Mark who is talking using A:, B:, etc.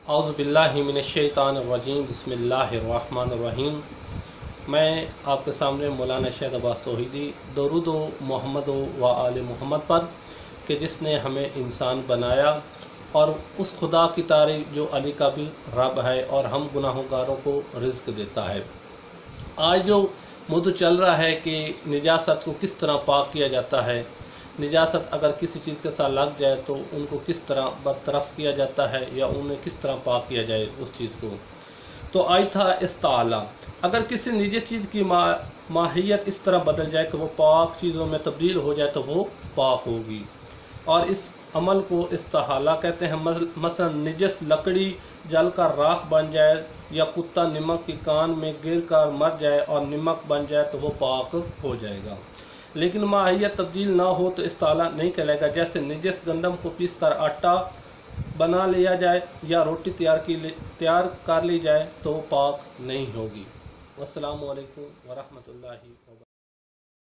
A: औज़ुबिल्लाहि मिनश्शैतानिर्रजीम बिस्मिल्लाहिर्रहमानिर्रहीम। मैं आपके सामने मौलाना शैद अब्बास तौहीदी दरूद मोहम्मद व आले मोहम्मद पर कि जिसने हमें इंसान बनाया और उस खुदा की तारीफ़ जो अली का भी रब है और हम गुनाहगारों को रिज़्क़ देता है। आज जो मुद्दा चल रहा है कि निजासत को किस तरह पाक किया जाता है, निजासत अगर किसी चीज़ के साथ लग जाए तो उनको किस तरह बरतरफ़ किया जाता है या उन्हें किस तरह पाक किया जाए उस चीज़ को। तो आज था इस्ताला, अगर किसी निजी चीज़ की माहियत इस तरह बदल जाए कि वो पाक चीज़ों में तब्दील हो जाए तो वो पाक होगी। और इस अमल को इस्ताहाला कहते हैं। मसलन निजस लकड़ी जल कर राख बन जाए या कुत्ता नमक की कान में गिर कर मर जाए और नमक बन जाए तो वो पाक हो जाएगा। लेकिन माहियत तब्दील ना हो तो इस्ताला नहीं कहलाएगा। जैसे निजस गंदम को पीस कर आटा बना लिया जाए या रोटी तैयार कर ली जाए तो वो पाक नहीं होगी। अस्सलामु अलैकुम वरहमतुल्लाहि व बरकातहू।